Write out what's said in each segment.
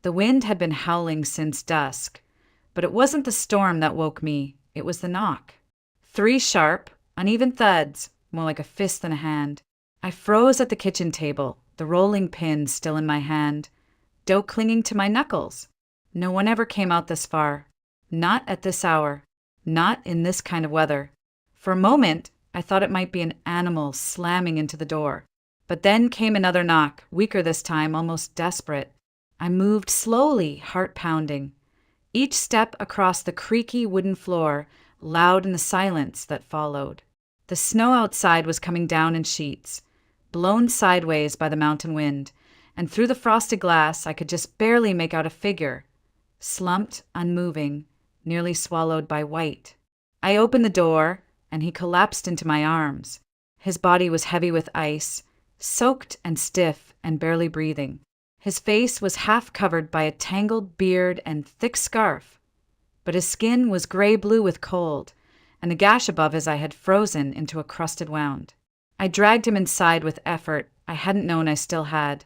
The wind had been howling since dusk, but it wasn't the storm that woke me, it was the knock. 3 sharp, uneven thuds, more like a fist than a hand. I froze at the kitchen table, the rolling pin still in my hand, dough clinging to my knuckles. No one ever came out this far. Not at this hour. Not in this kind of weather. For a moment, I thought it might be an animal slamming into the door. But then came another knock, weaker this time, almost desperate. I moved slowly, heart pounding. Each step across the creaky wooden floor, loud in the silence that followed. The snow outside was coming down in sheets, blown sideways by the mountain wind, and through the frosted glass I could just barely make out a figure, slumped, unmoving, nearly swallowed by white. I opened the door, and he collapsed into my arms. His body was heavy with ice, soaked and stiff and barely breathing. His face was half covered by a tangled beard and thick scarf, but his skin was gray-blue with cold, and the gash above his eye had frozen into a crusted wound. I dragged him inside with effort I hadn't known I still had,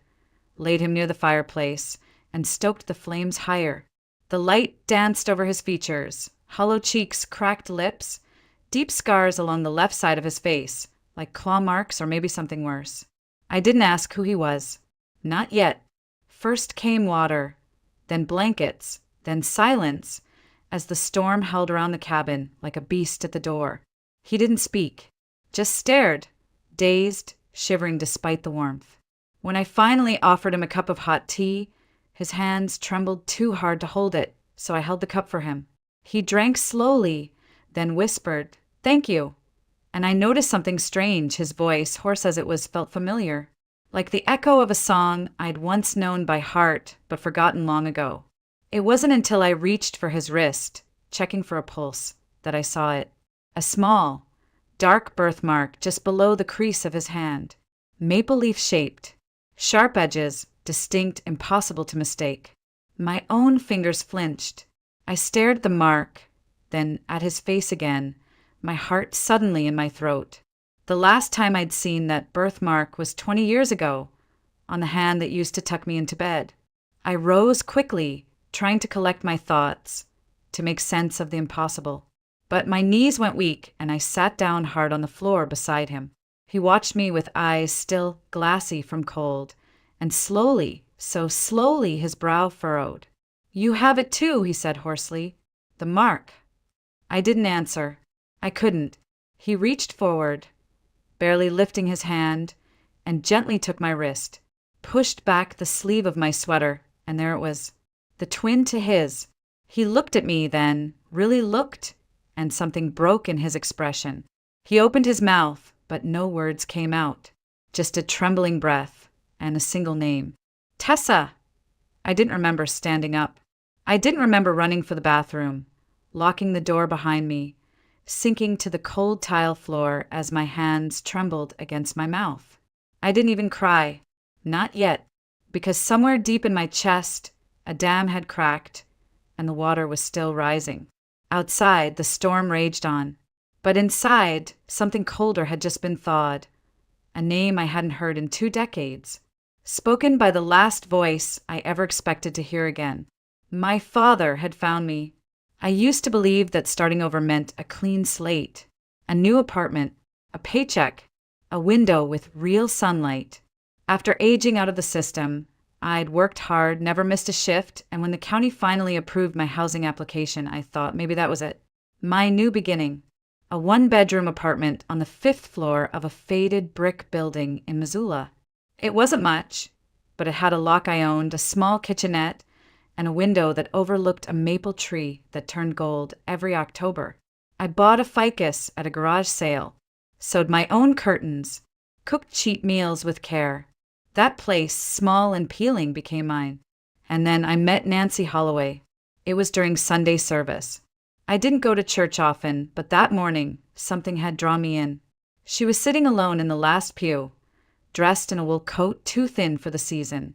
laid him near the fireplace, and stoked the flames higher. The light danced over his features, hollow cheeks, cracked lips, deep scars along the left side of his face, like claw marks or maybe something worse. I didn't ask who he was. Not yet. First came water, then blankets, then silence, as the storm held around the cabin like a beast at the door. He didn't speak, just stared, dazed, shivering despite the warmth. When I finally offered him a cup of hot tea, his hands trembled too hard to hold it, so I held the cup for him. He drank slowly, then whispered, "Thank you." And I noticed something strange. His voice, hoarse as it was, felt familiar, like the echo of a song I'd once known by heart but forgotten long ago. It wasn't until I reached for his wrist, checking for a pulse, that I saw it. A small, dark birthmark just below the crease of his hand, maple leaf shaped, sharp edges, distinct, impossible to mistake. My own fingers flinched. I stared at the mark, then at his face again, my heart suddenly in my throat. The last time I'd seen that birthmark was 20 years ago, on the hand that used to tuck me into bed. I rose quickly, trying to collect my thoughts, to make sense of the impossible. But my knees went weak, and I sat down hard on the floor beside him. He watched me with eyes still glassy from cold, and slowly, so slowly, his brow furrowed. "You have it too," he said hoarsely. "The mark." I didn't answer. I couldn't. He reached forward, barely lifting his hand, and gently took my wrist, pushed back the sleeve of my sweater, and there it was, the twin to his. He looked at me then, really looked, and something broke in his expression. He opened his mouth, but no words came out, just a trembling breath and a single name. "Tessa!" I didn't remember standing up. I didn't remember running for the bathroom, locking the door behind me, sinking to the cold tile floor as my hands trembled against my mouth. I didn't even cry. Not yet, because somewhere deep in my chest, a dam had cracked, and the water was still rising. Outside, the storm raged on, but inside, something colder had just been thawed, a name I hadn't heard in 2 decades, spoken by the last voice I ever expected to hear again. My father had found me. I used to believe that starting over meant a clean slate, a new apartment, a paycheck, a window with real sunlight. After aging out of the system, I'd worked hard, never missed a shift, and when the county finally approved my housing application, I thought maybe that was it. My new beginning. A 1-bedroom apartment on the 5th floor of a faded brick building in Missoula. It wasn't much, but it had a lock I owned, a small kitchenette, and a window that overlooked a maple tree that turned gold every October. I bought a ficus at a garage sale, sewed my own curtains, cooked cheap meals with care. That place, small and peeling, became mine. And then I met Nancy Holloway. It was during Sunday service. I didn't go to church often, but that morning, something had drawn me in. She was sitting alone in the last pew, dressed in a wool coat too thin for the season,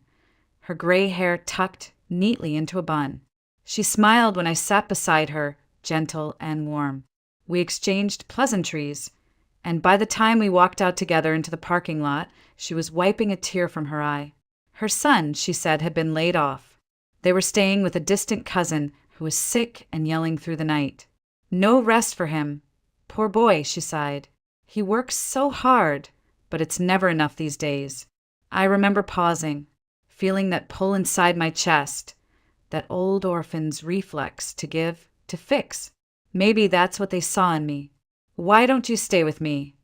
her gray hair tucked neatly into a bun. She smiled when I sat beside her, gentle and warm. We exchanged pleasantries, and by the time we walked out together into the parking lot, she was wiping a tear from her eye. Her son, she said, had been laid off. They were staying with a distant cousin who was sick and yelling through the night. No rest for him. Poor boy, she sighed. He works so hard, but it's never enough these days. I remember pausing, feeling that pull inside my chest, that old orphan's reflex to give, to fix. Maybe that's what they saw in me. Why don't you stay with me?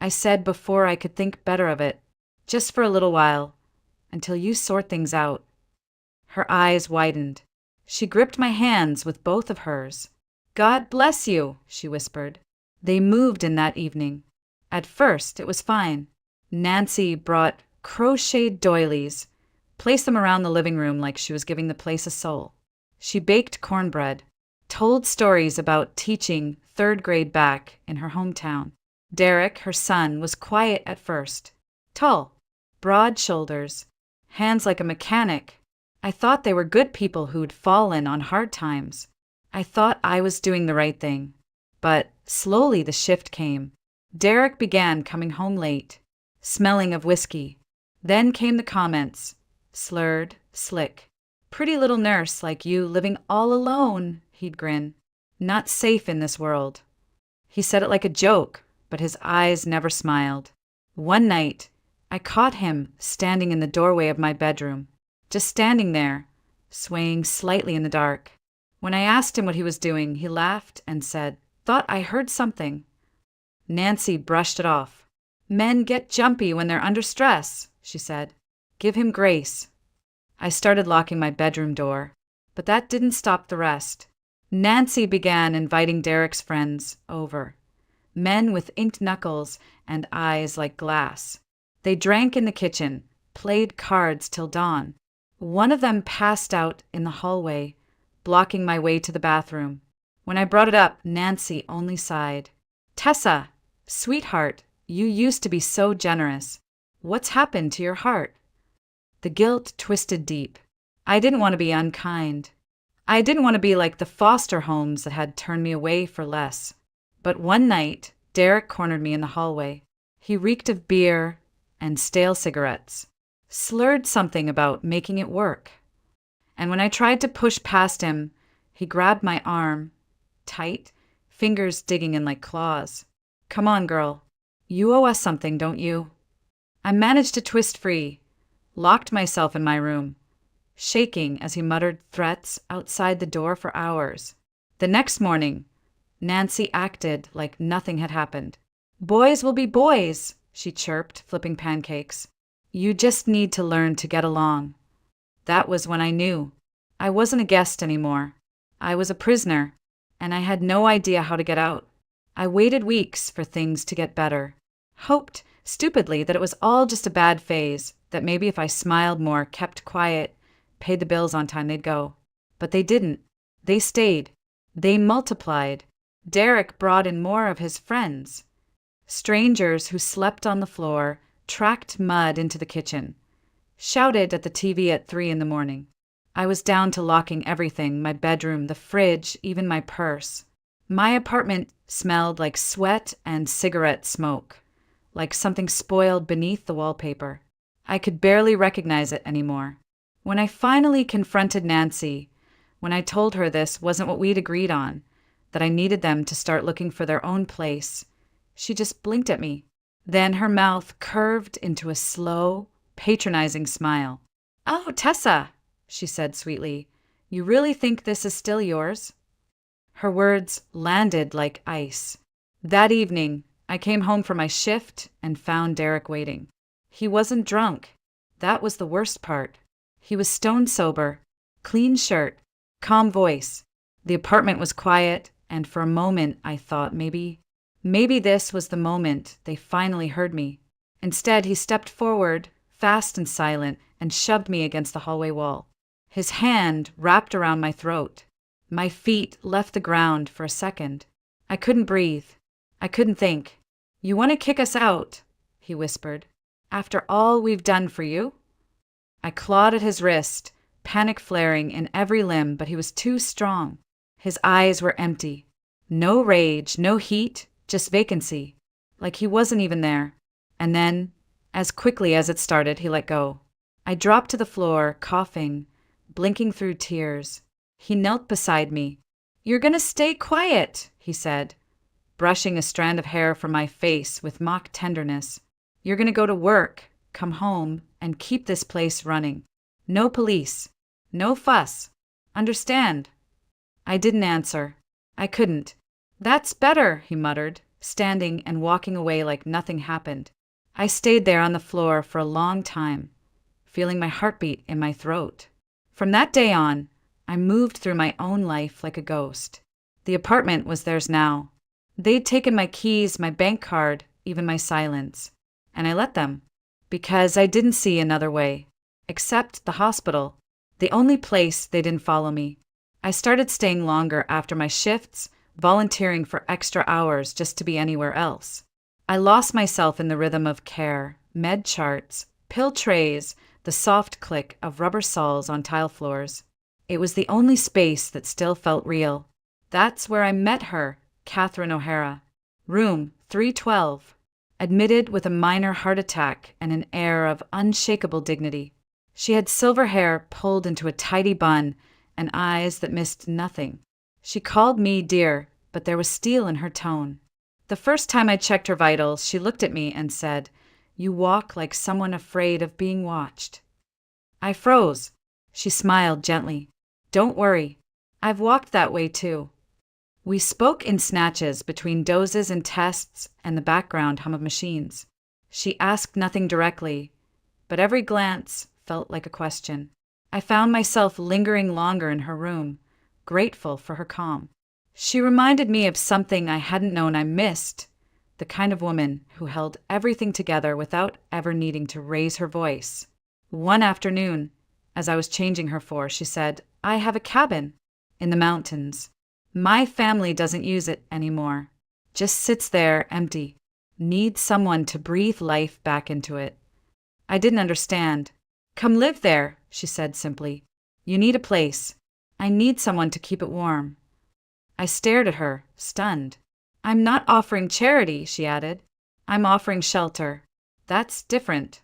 I said before I could think better of it, just for a little while, until you sort things out. Her eyes widened. She gripped my hands with both of hers. God bless you, she whispered. They moved in that evening. At first, it was fine. Nancy brought crocheted doilies, placed them around the living room like she was giving the place a soul. She baked cornbread, told stories about teaching third grade back in her hometown. Derek, her son, was quiet at first. Tall, broad shoulders, hands like a mechanic. I thought they were good people who'd fallen on hard times. I thought I was doing the right thing. But slowly the shift came. Derek began coming home late, smelling of whiskey. Then came the comments. Slurred, slick. Pretty little nurse like you living all alone, he'd grin. Not safe in this world. He said it like a joke, but his eyes never smiled. One night, I caught him standing in the doorway of my bedroom. Just standing there, swaying slightly in the dark. When I asked him what he was doing, he laughed and said, "Thought I heard something." Nancy brushed it off. "Men get jumpy when they're under stress," she said. "Give him grace." I started locking my bedroom door, but that didn't stop the rest. Nancy began inviting Derek's friends over. Men with inked knuckles and eyes like glass. They drank in the kitchen, played cards till dawn. One of them passed out in the hallway, blocking my way to the bathroom. When I brought it up, Nancy only sighed. "Tessa, sweetheart, you used to be so generous. What's happened to your heart?" The guilt twisted deep. I didn't want to be unkind. I didn't want to be like the foster homes that had turned me away for less. But one night, Derek cornered me in the hallway. He reeked of beer and stale cigarettes. Slurred something about making it work. And when I tried to push past him, he grabbed my arm, tight, fingers digging in like claws. "Come on, girl. You owe us something, don't you?" I managed to twist free, locked myself in my room, shaking as he muttered threats outside the door for hours. The next morning, Nancy acted like nothing had happened. "Boys will be boys," she chirped, flipping pancakes. "You just need to learn to get along." That was when I knew. I wasn't a guest anymore. I was a prisoner, and I had no idea how to get out. I waited weeks for things to get better. Hoped, stupidly, that it was all just a bad phase, that maybe if I smiled more, kept quiet, paid the bills on time, they'd go. But they didn't. They stayed. They multiplied. Derek brought in more of his friends. Strangers who slept on the floor, tracked mud into the kitchen, shouted at the TV at 3 in the morning. I was down to locking everything, my bedroom, the fridge, even my purse. My apartment smelled like sweat and cigarette smoke, like something spoiled beneath the wallpaper. I could barely recognize it anymore. When I finally confronted Nancy, when I told her this wasn't what we'd agreed on, that I needed them to start looking for their own place, she just blinked at me. Then her mouth curved into a slow, patronizing smile. "Oh, Tessa," she said sweetly, "you really think this is still yours?" Her words landed like ice. That evening, I came home from my shift and found Derek waiting. He wasn't drunk. That was the worst part. He was stone sober, clean shirt, calm voice. The apartment was quiet, and for a moment I thought maybe this was the moment they finally heard me. Instead, he stepped forward, fast and silent, and shoved me against the hallway wall. His hand wrapped around my throat. My feet left the ground for a second. I couldn't breathe. I couldn't think. "You want to kick us out?" he whispered. "After all we've done for you?" I clawed at his wrist, panic flaring in every limb, but he was too strong. His eyes were empty. No rage, no heat, just vacancy, like he wasn't even there. And then, as quickly as it started, he let go. I dropped to the floor, coughing, blinking through tears. He knelt beside me. "You're gonna stay quiet," he said, brushing a strand of hair from my face with mock tenderness. "You're gonna go to work, come home, and keep this place running. No police. No fuss. Understand?" I didn't answer. I couldn't. "That's better," he muttered, standing and walking away like nothing happened. I stayed there on the floor for a long time, feeling my heartbeat in my throat. From that day on, I moved through my own life like a ghost. The apartment was theirs now. They'd taken my keys, my bank card, even my silence. And I let them, because I didn't see another way. Except the hospital, the only place they didn't follow me. I started staying longer after my shifts, volunteering for extra hours just to be anywhere else. I lost myself in the rhythm of care, med charts, pill trays, the soft click of rubber soles on tile floors. It was the only space that still felt real. That's where I met her, Catherine O'Hara. Room 312. Admitted with a minor heart attack and an air of unshakable dignity. She had silver hair pulled into a tidy bun and eyes that missed nothing. She called me dear, but there was steel in her tone. The first time I checked her vitals, she looked at me and said, "You walk like someone afraid of being watched." I froze. She smiled gently. "Don't worry. I've walked that way too." We spoke in snatches between doses and tests and the background hum of machines. She asked nothing directly, but every glance felt like a question. I found myself lingering longer in her room, grateful for her calm. She reminded me of something I hadn't known I missed, the kind of woman who held everything together without ever needing to raise her voice. One afternoon, as I was changing her for, she said, "I have a cabin in the mountains. My family doesn't use it anymore. Just sits there empty. Needs someone to breathe life back into it." I didn't understand. "Come live there," she said simply. "You need a place. I need someone to keep it warm." I stared at her, stunned. "I'm not offering charity," she added. "I'm offering shelter. That's different."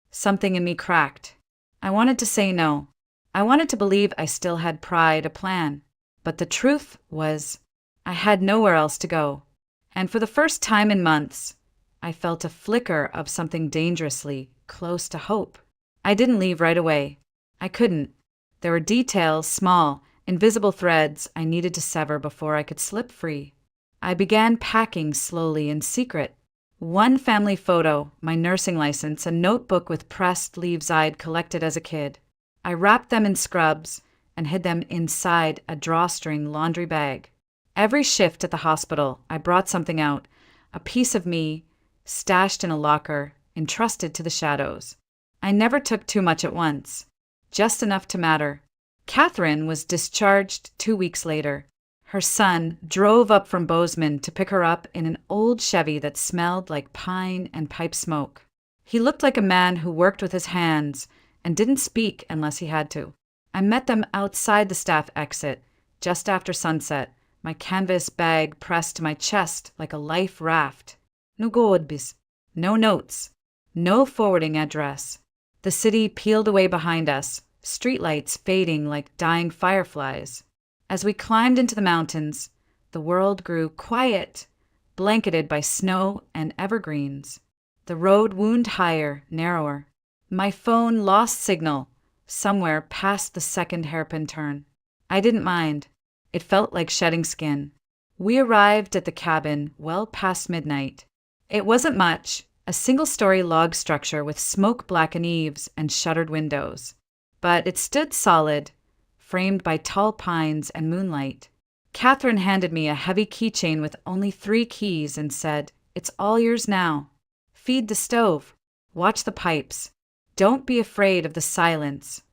Something in me cracked. I wanted to say no. I wanted to believe I still had pride, a plan. But the truth was, I had nowhere else to go. And for the first time in months, I felt a flicker of something dangerously close to hope. I didn't leave right away. I couldn't. There were details, small, invisible threads I needed to sever before I could slip free. I began packing slowly in secret. One family photo, my nursing license, a notebook with pressed leaves I'd collected as a kid. I wrapped them in scrubs and hid them inside a drawstring laundry bag. Every shift at the hospital, I brought something out, a piece of me, stashed in a locker, entrusted to the shadows. I never took too much at once, just enough to matter. Catherine was discharged 2 weeks later. Her son drove up from Bozeman to pick her up in an old Chevy that smelled like pine and pipe smoke. He looked like a man who worked with his hands and didn't speak unless he had to. I met them outside the staff exit, just after sunset, my canvas bag pressed to my chest like a life raft. No goodbys, no notes, no forwarding address. The city peeled away behind us, streetlights fading like dying fireflies. As we climbed into the mountains, the world grew quiet, blanketed by snow and evergreens. The road wound higher, narrower. My phone lost signal somewhere past the second hairpin turn. I didn't mind. It felt like shedding skin. We arrived at the cabin well past midnight. It wasn't much, a single-story log structure with smoke-blackened eaves and shuttered windows. But it stood solid, framed by tall pines and moonlight. Catherine handed me a heavy keychain with only 3 keys and said, "It's all yours now. Feed the stove. Watch the pipes. Don't be afraid of the silence."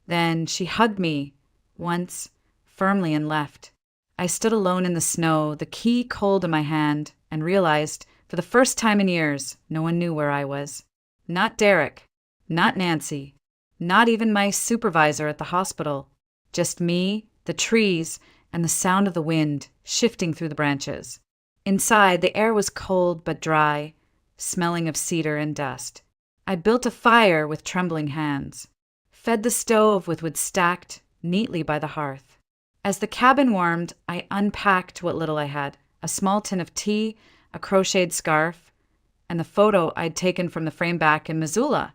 Then she hugged me, once, firmly, and left. I stood alone in the snow, the key cold in my hand, and realized, for the first time in years, no one knew where I was. Not Derek, not Nancy, not even my supervisor at the hospital. Just me, the trees, and the sound of the wind shifting through the branches. Inside, the air was cold but dry, smelling of cedar and dust. I built a fire with trembling hands. fed the stove with wood stacked neatly by the hearth. As the cabin warmed, I unpacked what little I had: a small tin of tea, a crocheted scarf, and the photo I'd taken from the frame back in Missoula,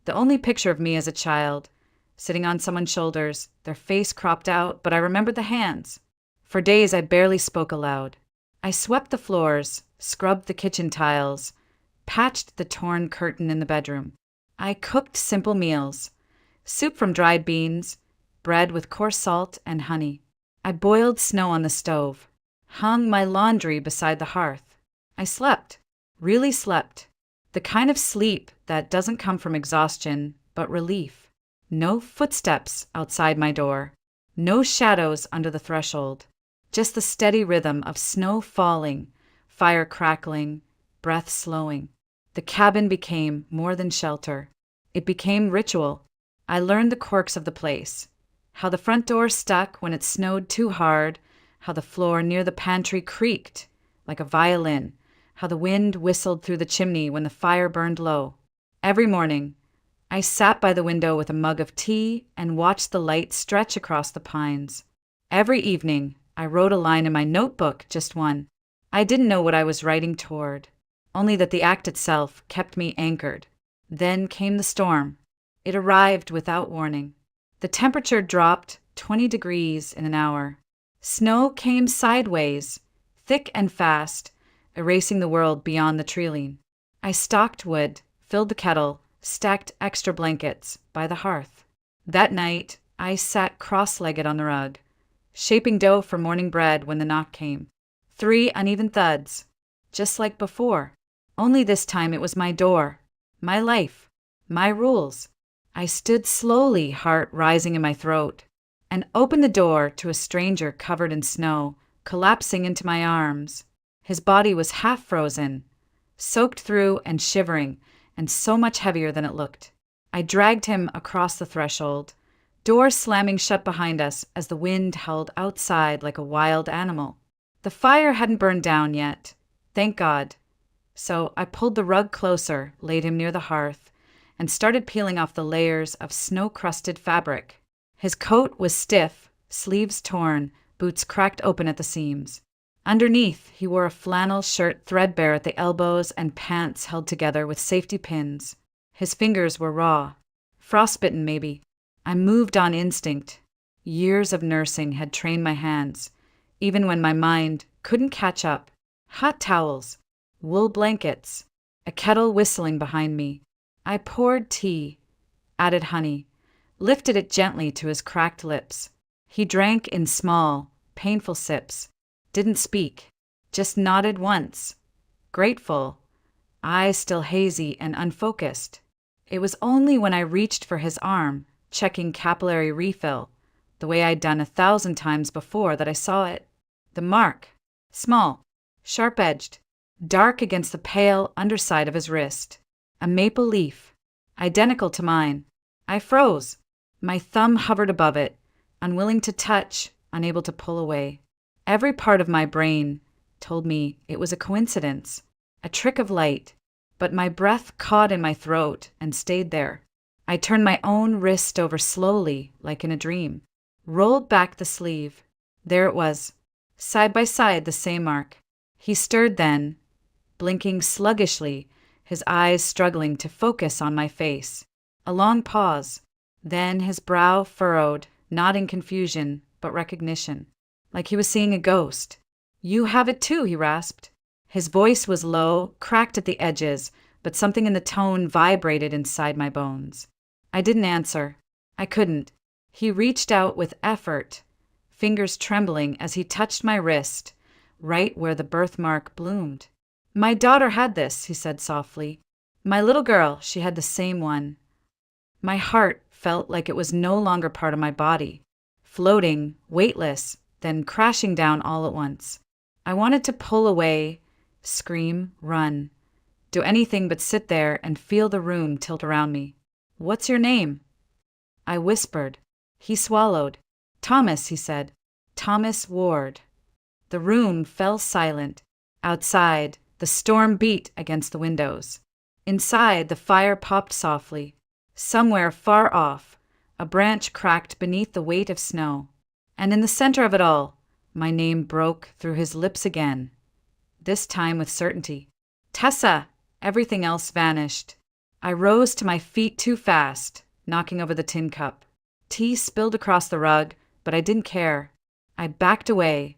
the only picture of me as a child, sitting on someone's shoulders, their face cropped out, but I remembered the hands. For days I barely spoke aloud. I swept the floors, scrubbed the kitchen tiles, patched the torn curtain in the bedroom. I cooked simple meals: soup from dried beans, bread with coarse salt and honey. I boiled snow on the stove, hung my laundry beside the hearth. I slept, really slept, the kind of sleep that doesn't come from exhaustion, but relief. No footsteps outside my door, no shadows under the threshold, just the steady rhythm of snow falling, fire crackling, breath slowing. The cabin became more than shelter. It became ritual. I learned the quirks of the place: how the front door stuck when it snowed too hard, how the floor near the pantry creaked like a violin, how the wind whistled through the chimney when the fire burned low. Every morning, I sat by the window with a mug of tea and watched the light stretch across the pines. Every evening, I wrote a line in my notebook, just one. I didn't know what I was writing toward, only that the act itself kept me anchored. Then came the storm. It arrived without warning. The temperature dropped 20 degrees in an hour. Snow came sideways, thick and fast, erasing the world beyond the treeline. I stocked wood, filled the kettle, stacked extra blankets by the hearth. That night, I sat cross-legged on the rug, shaping dough for morning bread when the knock came. 3 uneven thuds, just like before. Only this time it was my door, my life, my rules. I stood slowly, heart rising in my throat, and opened the door to a stranger covered in snow, collapsing into my arms. His body was half frozen, soaked through and shivering, and so much heavier than it looked. I dragged him across the threshold, door slamming shut behind us as the wind howled outside like a wild animal. The fire hadn't burned down yet, thank God. So I pulled the rug closer, laid him near the hearth, and started peeling off the layers of snow-crusted fabric. His coat was stiff, sleeves torn, boots cracked open at the seams. Underneath, he wore a flannel shirt threadbare at the elbows and pants held together with safety pins. His fingers were raw, frostbitten maybe. I moved on instinct. Years of nursing had trained my hands, even when my mind couldn't catch up. Hot towels, wool blankets, a kettle whistling behind me. I poured tea, added honey, lifted it gently to his cracked lips. He drank in small, painful sips, didn't speak, just nodded once, grateful, eyes still hazy and unfocused. It was only when I reached for his arm, checking capillary refill, the way I'd done 1,000 times before, that I saw it. The mark, small, sharp-edged, dark against the pale underside of his wrist. A maple leaf, identical to mine. I froze. My thumb hovered above it, unwilling to touch, unable to pull away. Every part of my brain told me it was a coincidence, a trick of light, but my breath caught in my throat and stayed there. I turned my own wrist over slowly, like in a dream, rolled back the sleeve. There it was, side by side, the same mark. He stirred then, blinking sluggishly, his eyes struggling to focus on my face. A long pause, then his brow furrowed, not in confusion, but recognition, like he was seeing a ghost. "You have it too," he rasped. His voice was low, cracked at the edges, but something in the tone vibrated inside my bones. I didn't answer. I couldn't. He reached out with effort, fingers trembling as he touched my wrist, right where the birthmark bloomed. "My daughter had this," he said softly. "My little girl, she had the same one." My heart felt like it was no longer part of my body, floating, weightless, then crashing down all at once. I wanted to pull away, scream, run, do anything but sit there and feel the room tilt around me. "What's your name?" I whispered. He swallowed. "Thomas," he said. "Thomas Ward." The room fell silent. Outside, the storm beat against the windows. Inside, the fire popped softly. Somewhere far off, A branch cracked beneath the weight of snow. And in the center of it all, my name broke through his lips again. This time with certainty. Tessa! Everything else vanished. I rose to my feet too fast, knocking over the tin cup. Tea spilled across the rug, but I didn't care. I backed away,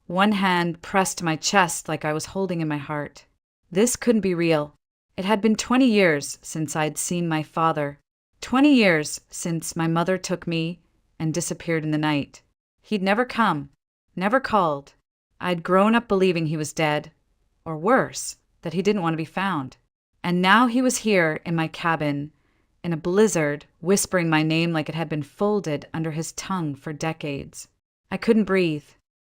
one hand pressed to my chest like I was holding in my heart. This couldn't be real. It had been 20 years since I'd seen my father. 20 years since my mother took me and disappeared in the night. He'd never come, never called. I'd grown up believing he was dead, or worse, that he didn't want to be found. And now he was here in my cabin, in a blizzard, whispering my name like it had been folded under his tongue for decades. I couldn't breathe,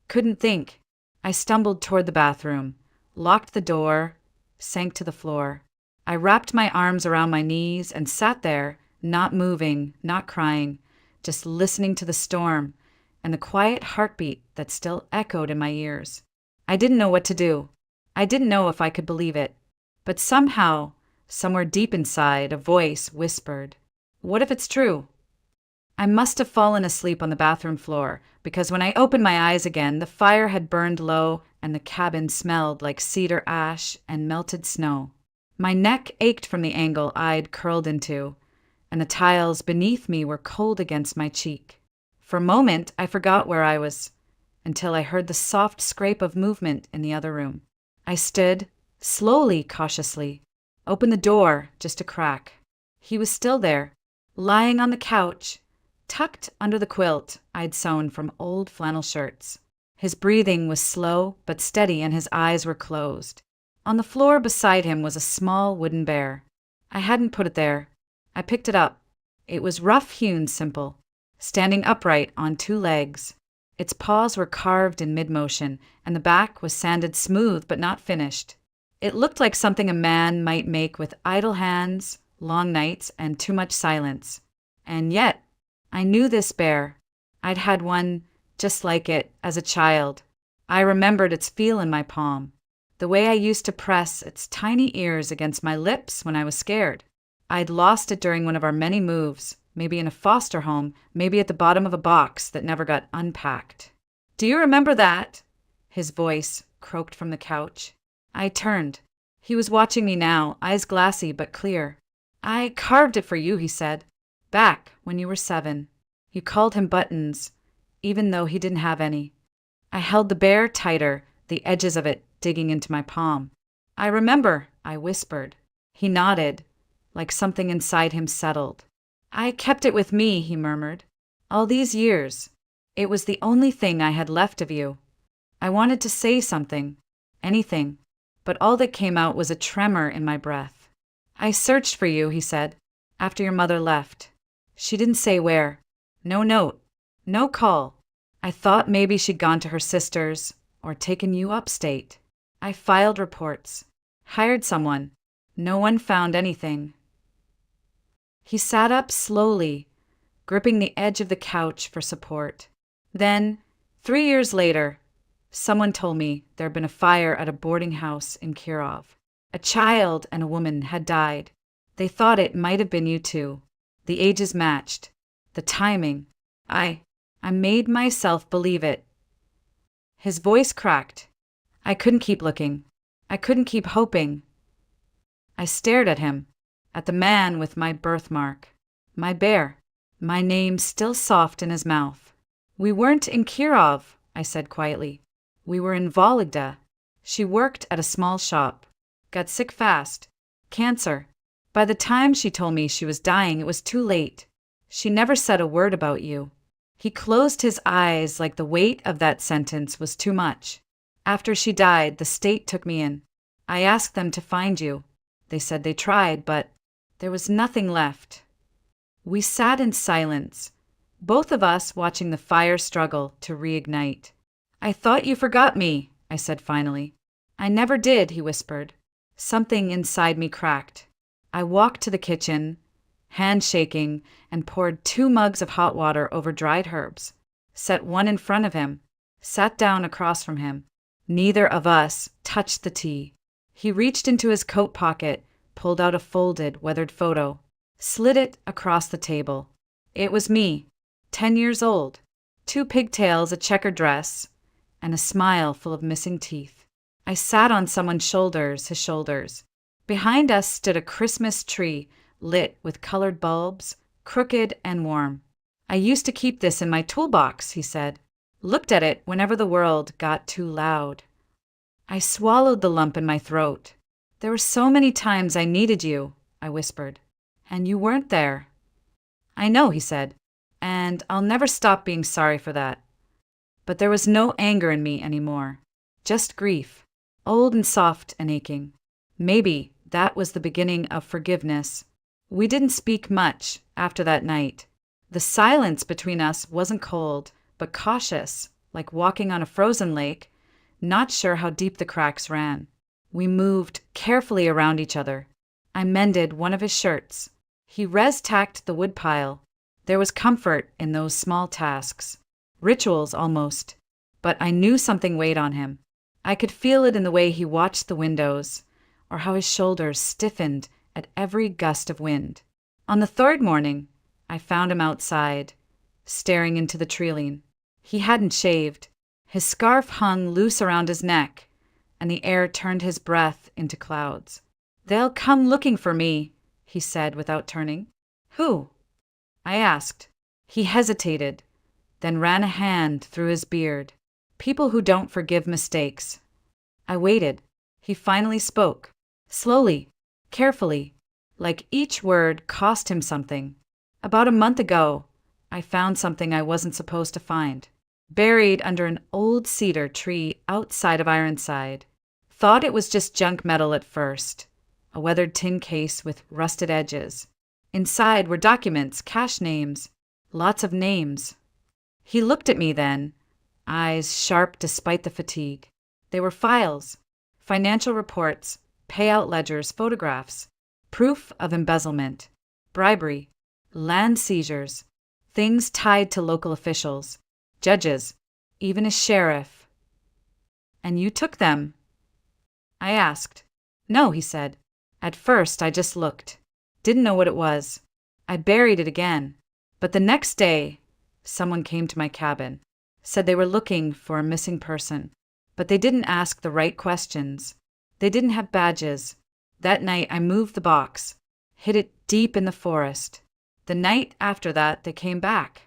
couldn't think. I stumbled toward the bathroom, locked the door, sank to the floor. I wrapped my arms around my knees and sat there, not moving, not crying, just listening to the storm and the quiet heartbeat that still echoed in my ears. I didn't know what to do. I didn't know if I could believe it. But somehow, somewhere deep inside, a voice whispered, "What if it's true?" I must have fallen asleep on the bathroom floor, because when I opened my eyes again, the fire had burned low and the cabin smelled like cedar ash and melted snow. My neck ached from the angle I'd curled into, and the tiles beneath me were cold against my cheek. For a moment, I forgot where I was, until I heard the soft scrape of movement in the other room. I stood, slowly, cautiously, opened the door just a crack. He was still there, lying on the couch, tucked under the quilt I'd sewn from old flannel shirts. His breathing was slow but steady and his eyes were closed. On the floor beside him was a small wooden bear. I hadn't put it there. I picked it up. It was rough-hewn simple, standing upright on two legs. Its paws were carved in mid-motion, and the back was sanded smooth but not finished. It looked like something a man might make with idle hands, long nights, and too much silence. And yet, I knew this bear. I'd had one just like it as a child. I remembered its feel in my palm, the way I used to press its tiny ears against my lips when I was scared. I'd lost it during one of our many moves, maybe in a foster home, maybe at the bottom of a box that never got unpacked. "Do you remember that?" His voice croaked from the couch. I turned. He was watching me now, eyes glassy but clear. "I carved it for you," he said. "Back when you were 7. You called him Buttons, even though he didn't have any." I held the bear tighter, the edges of it digging into my palm. "I remember," I whispered. He nodded, like something inside him settled. "I kept it with me," he murmured. "All these years. It was the only thing I had left of you. I wanted to say something, anything, but all that came out was a tremor in my breath. I searched for you," he said, "after your mother left. She didn't say where. No note. No call. I thought maybe she'd gone to her sister's or taken you upstate. I filed reports. Hired someone. No one found anything." He sat up slowly, gripping the edge of the couch for support. Then, 3 years later, someone told me there'd been a fire at a boarding house in Kirov. A child and a woman had died. They thought it might have been you too. The ages matched. The timing. I made myself believe it. His voice cracked. I couldn't keep looking. I couldn't keep hoping. I stared at him, at the man with my birthmark, my bear, my name still soft in his mouth. "We weren't in Kirov," I said quietly. "We were in Vologda. She worked at a small shop. Got sick fast. Cancer. By the time she told me she was dying, it was too late. She never said a word about you." He closed his eyes like the weight of that sentence was too much. "After she died, the state took me in. I asked them to find you. They said they tried, but there was nothing left." We sat in silence, both of us watching the fire struggle to reignite. "I thought you forgot me," I said finally. "I never did," he whispered. Something inside me cracked. I walked to the kitchen, hand shaking, and poured 2 mugs of hot water over dried herbs, set one in front of him, sat down across from him. Neither of us touched the tea. He reached into his coat pocket, pulled out a folded, weathered photo, slid it across the table. It was me, 10 years old, 2 pigtails, a checkered dress, and a smile full of missing teeth. I sat on someone's shoulders, his shoulders. Behind us stood a Christmas tree lit with colored bulbs, crooked and warm. I used to keep this in my toolbox, he said. Looked at it whenever the world got too loud. I swallowed the lump in my throat. There were so many times I needed you, I whispered. And you weren't there. I know, he said, and I'll never stop being sorry for that. But there was no anger in me anymore, just grief, old and soft and aching. Maybe that was the beginning of forgiveness. We didn't speak much after that night. The silence between us wasn't cold, but cautious, like walking on a frozen lake, not sure how deep the cracks ran. We moved carefully around each other. I mended one of his shirts. He res-tacked the woodpile. There was comfort in those small tasks. Rituals, almost. But I knew something weighed on him. I could feel it in the way he watched the windows, or how his shoulders stiffened at every gust of wind. On the third morning, I found him outside, staring into the treeline. He hadn't shaved. His scarf hung loose around his neck, and the air turned his breath into clouds. "They'll come looking for me," he said without turning. "Who?" I asked. He hesitated, then ran a hand through his beard. "People who don't forgive mistakes." I waited. He finally spoke, slowly, carefully, like each word cost him something. "About a month ago, I found something I wasn't supposed to find. Buried under an old cedar tree outside of Ironside. Thought it was just junk metal at first. A weathered tin case with rusted edges. Inside were documents, cash names, lots of names." He looked at me then, eyes sharp despite the fatigue. They were files, financial reports, payout ledgers, photographs, proof of embezzlement, bribery, land seizures, things tied to local officials, judges, even a sheriff. "And you took them?" I asked. "No," he said. "At first I just looked. Didn't know what it was. I buried it again. But the next day, someone came to my cabin, said they were looking for a missing person. But they didn't ask the right questions. They didn't have badges. That night I moved the box, hid it deep in the forest. The night after that, they came back."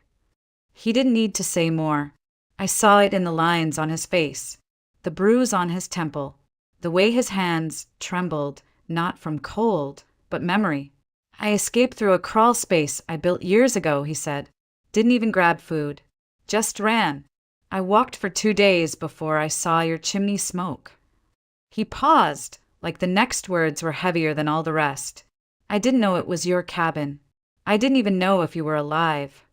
He didn't need to say more. I saw it in the lines on his face, the bruise on his temple, the way his hands trembled, not from cold, but memory. "I escaped through a crawl space I built years ago," he said. "Didn't even grab food. Just ran. I walked for 2 days before I saw your chimney smoke." He paused, like the next words were heavier than all the rest. "I didn't know it was your cabin. I didn't even know if you were alive."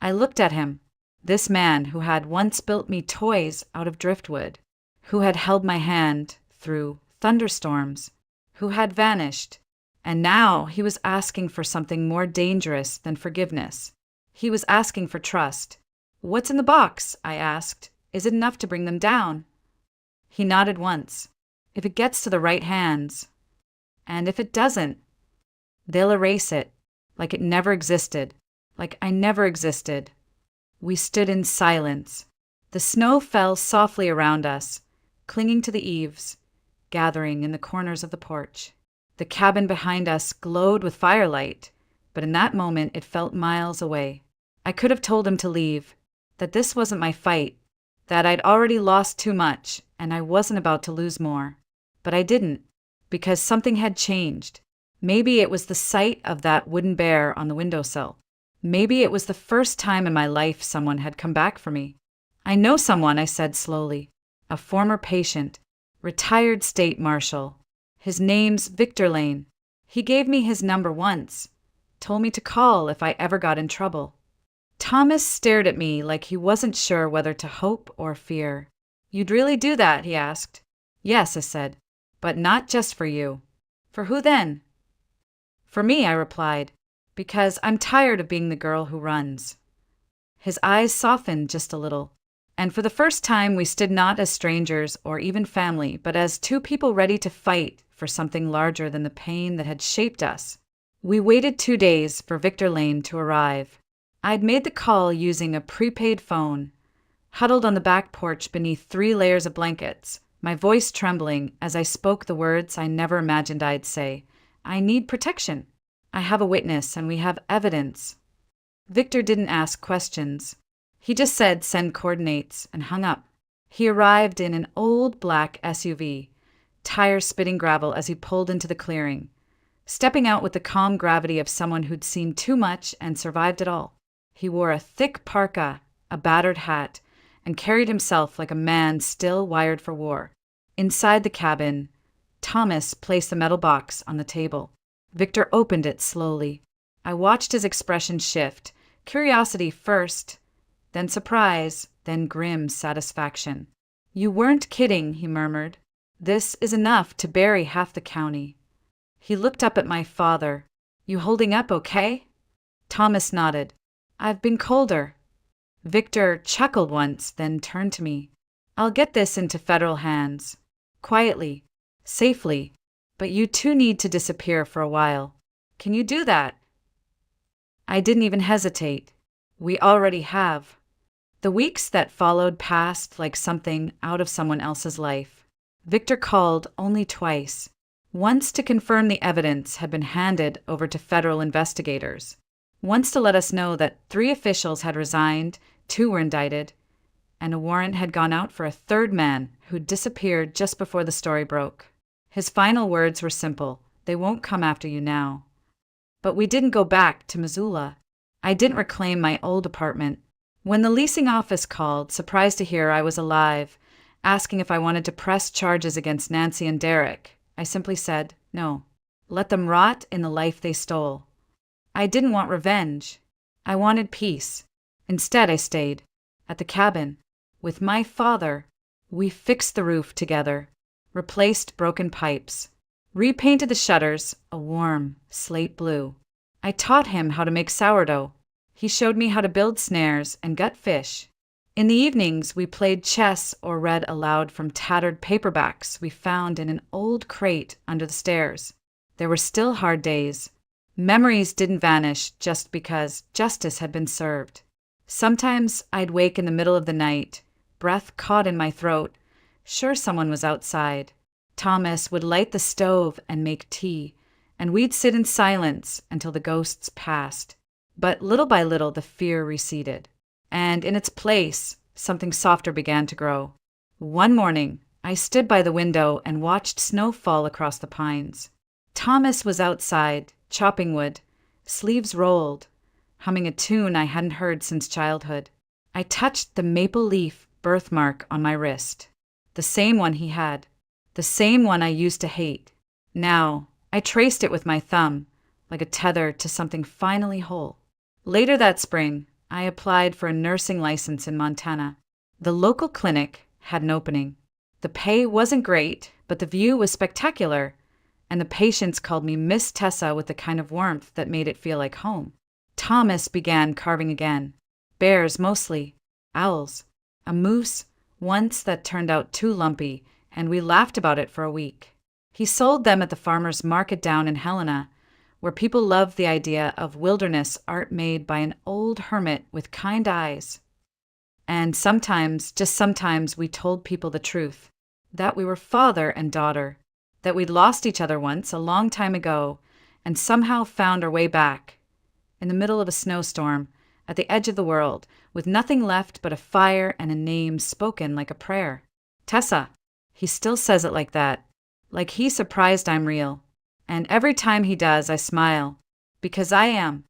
I looked at him, this man who had once built me toys out of driftwood, who had held my hand through thunderstorms, who had vanished, and now he was asking for something more dangerous than forgiveness. He was asking for trust. "What's in the box?" I asked. "Is it enough to bring them down?" He nodded once. "If it gets to the right hands. And if it doesn't, they'll erase it, like it never existed, like I never existed." We stood in silence. The snow fell softly around us, clinging to the eaves, gathering in the corners of the porch. The cabin behind us glowed with firelight, but in that moment it felt miles away. I could have told him to leave, that this wasn't my fight, that I'd already lost too much and I wasn't about to lose more. But I didn't, because something had changed. Maybe it was the sight of that wooden bear on the windowsill. Maybe it was the first time in my life someone had come back for me. "I know someone," I said slowly. "A former patient, retired state marshal. His name's Victor Lane. He gave me his number once, told me to call if I ever got in trouble." Thomas stared at me like he wasn't sure whether to hope or fear. "You'd really do that?" he asked. "Yes," I said, "but not just for you." "For who then?" "For me," I replied, "because I'm tired of being the girl who runs." His eyes softened just a little, and for the first time we stood not as strangers or even family, but as two people ready to fight for something larger than the pain that had shaped us. We waited 2 days for Victor Lane to arrive. I'd made the call using a prepaid phone, huddled on the back porch beneath 3 layers of blankets, my voice trembling as I spoke the words I never imagined I'd say. I need protection. I have a witness and we have evidence. Victor didn't ask questions. He just said send coordinates and hung up. He arrived in an old black SUV, tires spitting gravel as he pulled into the clearing, stepping out with the calm gravity of someone who'd seen too much and survived it all. He wore a thick parka, a battered hat, and carried himself like a man still wired for war. Inside the cabin, Thomas placed the metal box on the table. Victor opened it slowly. I watched his expression shift, curiosity first, then surprise, then grim satisfaction. "You weren't kidding," he murmured. "This is enough to bury half the county." He looked up at my father. "You holding up okay?" Thomas nodded. "I've been colder." Victor chuckled once, then turned to me. "I'll get this into federal hands. Quietly, safely, but you two need to disappear for a while. Can you do that?" I didn't even hesitate. "We already have." The weeks that followed passed like something out of someone else's life. Victor called only twice. Once to confirm the evidence had been handed over to federal investigators. Once to let us know that 3 officials had resigned, 2 were indicted, and a warrant had gone out for a 3rd man who'd disappeared just before the story broke. His final words were simple: "They won't come after you now." But we didn't go back to Missoula. I didn't reclaim my old apartment. When the leasing office called, surprised to hear I was alive, asking if I wanted to press charges against Nancy and Derek, I simply said, no. Let them rot in the life they stole. I didn't want revenge. I wanted peace. Instead, I stayed at the cabin with my father. We fixed the roof together, replaced broken pipes, repainted the shutters a warm slate blue. I taught him how to make sourdough. He showed me how to build snares and gut fish. In the evenings, we played chess or read aloud from tattered paperbacks we found in an old crate under the stairs. There were still hard days. Memories didn't vanish just because justice had been served. Sometimes I'd wake in the middle of the night, breath caught in my throat, sure someone was outside. Thomas would light the stove and make tea, and we'd sit in silence until the ghosts passed. But little by little, the fear receded, and in its place, something softer began to grow. One morning, I stood by the window and watched snow fall across the pines. Thomas was outside, chopping wood, sleeves rolled, humming a tune I hadn't heard since childhood. I touched the maple leaf birthmark on my wrist, the same one he had, the same one I used to hate. Now, I traced it with my thumb, like a tether to something finally whole. Later that spring, I applied for a nursing license in Montana. The local clinic had an opening. The pay wasn't great, but the view was spectacular, and the patients called me Miss Tessa with the kind of warmth that made it feel like home. Thomas began carving again. Bears mostly, owls, a moose once that turned out too lumpy, and we laughed about it for a week. He sold them at the farmer's market down in Helena, where people loved the idea of wilderness art made by an old hermit with kind eyes. And sometimes, just sometimes, we told people the truth, that we were father and daughter, that we'd lost each other once a long time ago and somehow found our way back. In the middle of a snowstorm, at the edge of the world, with nothing left but a fire and a name spoken like a prayer. Tessa. He still says it like that, like he's surprised I'm real. And every time he does, I smile, because I am.